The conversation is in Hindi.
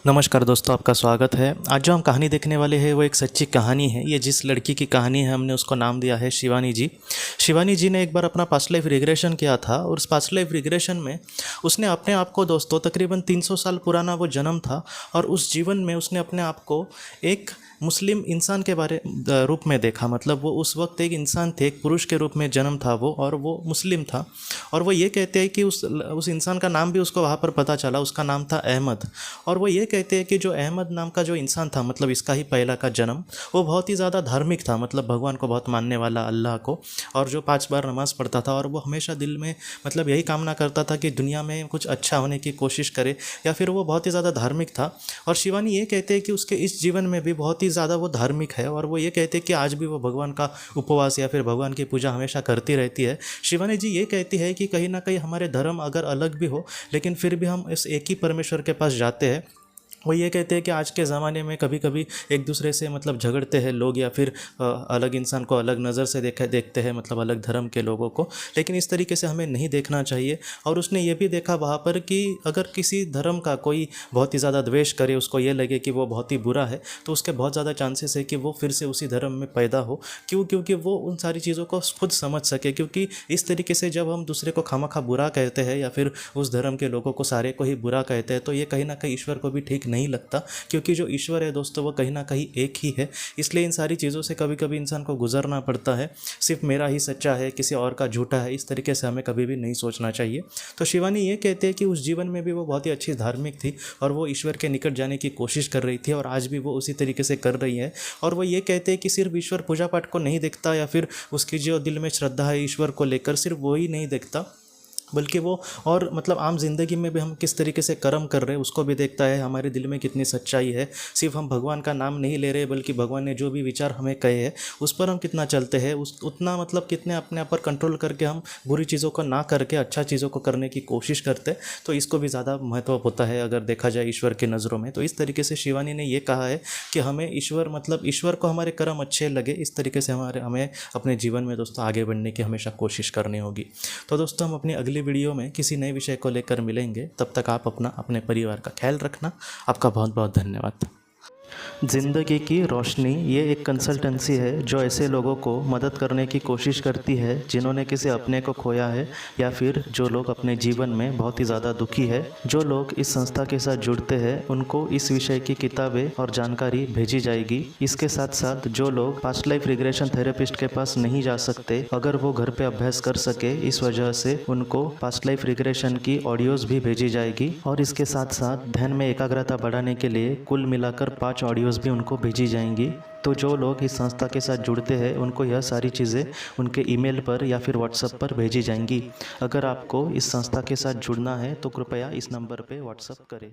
नमस्कार दोस्तों, आपका स्वागत है। आज जो हम कहानी देखने वाले हैं वो एक सच्ची कहानी है। ये जिस लड़की की कहानी है हमने उसको नाम दिया है शिवानी जी। शिवानी जी ने एक बार अपना पास्ट लाइफ रिग्रेशन किया था और उस पास्ट लाइफ रिग्रेशन में उसने अपने आप को दोस्तों तकरीबन 300 साल पुराना वो जन्म था और उस जीवन में उसने अपने आप को एक मुस्लिम इंसान के रूप में देखा। मतलब वो उस वक्त एक इंसान थे, एक पुरुष के रूप में जन्म था वो, और वो मुस्लिम था। और वो ये कहते हैं कि उस इंसान का नाम भी उसको वहाँ पर पता चला, उसका नाम था अहमद। और वो ये कहते हैं कि जो अहमद नाम का जो इंसान था, मतलब इसका ही पहला का जन्म, वो बहुत ही ज़्यादा धार्मिक था। मतलब भगवान को बहुत मानने वाला, अल्लाह को, और जो 5 बार नमाज़ पढ़ता था। और वो हमेशा दिल में मतलब यही कामना करता था कि दुनिया में कुछ अच्छा होने की कोशिश करे, या फिर वो बहुत ही ज़्यादा धार्मिक था। और शिवानी ये कहते हैं कि उसके इस जीवन में भी बहुत ही ज़्यादा वो धार्मिक है, और वो ये कहते हैं कि आज भी वो भगवान का उपवास या फिर भगवान की पूजा हमेशा करती रहती है। शिवानी जी ये कहती है कि कहीं ना कहीं हमारे धर्म अगर अलग भी हो, लेकिन फिर भी हम इस एक ही परमेश्वर के पास जाते हैं। वो ये कहते हैं कि आज के ज़माने में कभी कभी एक दूसरे से मतलब झगड़ते हैं लोग, या फिर अलग इंसान को अलग नज़र से देखते हैं, मतलब अलग धर्म के लोगों को, लेकिन इस तरीके से हमें नहीं देखना चाहिए। और उसने ये भी देखा वहाँ पर कि अगर किसी धर्म का कोई बहुत ही ज़्यादा द्वेष करे, उसको ये लगे कि वो बहुत ही बुरा है, तो उसके बहुत ज़्यादा चांसेस है कि वो फिर से उसी धर्म में पैदा हो। क्योंकि वो उन सारी चीज़ों को खुद समझ सके। क्योंकि इस तरीके से जब हम दूसरे को खामखा बुरा कहते हैं, या फिर उस धर्म के लोगों को सारे को ही बुरा कहते हैं, तो ये कहीं ना कहीं ईश्वर को भी ठीक नहीं लगता। क्योंकि जो ईश्वर है दोस्तों, वो कहीं ना कहीं एक ही है। इसलिए इन सारी चीज़ों से कभी कभी इंसान को गुजरना पड़ता है। सिर्फ मेरा ही सच्चा है, किसी और का झूठा है, इस तरीके से हमें कभी भी नहीं सोचना चाहिए। तो शिवानी ये कहते हैं कि उस जीवन में भी वो बहुत ही अच्छी धार्मिक थी, और वो ईश्वर के निकट जाने की कोशिश कर रही थी, और आज भी वो उसी तरीके से कर रही है। और वो ये कहते हैं कि सिर्फ ईश्वर पूजा पाठ को नहीं देखता, या फिर उसकी जो दिल में श्रद्धा है ईश्वर को लेकर, सिर्फ वो ही नहीं देखता, बल्कि वो और मतलब आम जिंदगी में भी हम किस तरीके से कर्म कर रहे हैं उसको भी देखता है। हमारे दिल में कितनी सच्चाई है, सिर्फ हम भगवान का नाम नहीं ले रहे, बल्कि भगवान ने जो भी विचार हमें कहे हैं उस पर हम कितना चलते हैं, उतना मतलब कितने अपने आप पर कंट्रोल करके हम बुरी चीज़ों को ना करके अच्छा चीज़ों को करने की कोशिश करते हैं। तो इसको भी ज़्यादा महत्व होता है अगर देखा जाए ईश्वर की नज़रों में। तो इस तरीके से शिवानी ने ये कहा है कि हमें ईश्वर को हमारे कर्म अच्छे लगे, इस तरीके से हमें अपने जीवन में दोस्तों आगे बढ़ने की हमेशा कोशिश करनी होगी। तो दोस्तों हम अपनी अगली वीडियो में किसी नए विषय को लेकर मिलेंगे। तब तक आप अपने परिवार का ख्याल रखना। आपका बहुत बहुत धन्यवाद। ज़िंदगी की रोशनी ये एक कंसल्टेंसी है जो ऐसे लोगों को मदद करने की कोशिश करती है जिन्होंने किसी अपने को खोया है, या फिर जो लोग अपने जीवन में बहुत ही ज़्यादा दुखी है। जो लोग इस संस्था के साथ जुड़ते हैं उनको इस विषय की किताबें और जानकारी भेजी जाएगी। इसके साथ साथ जो लोग पास्ट लाइफ रिग्रेशन थेरेपिस्ट के पास नहीं जा सकते, अगर वो घर पे अभ्यास कर सके, इस वजह से उनको पास्ट लाइफ रिग्रेशन की ऑडियोज़ भी भेजी जाएगी। और इसके साथ साथ ध्यान में एकाग्रता बढ़ाने के लिए कुल मिलाकर 5 ऑडियोज़ भी उनको भेजी जाएंगी। तो जो लोग इस संस्था के साथ जुड़ते हैं उनको यह सारी चीज़ें उनके ईमेल पर या फिर व्हाट्सएप पर भेजी जाएंगी। अगर आपको इस संस्था के साथ जुड़ना है तो कृपया इस नंबर पे व्हाट्सएप करें।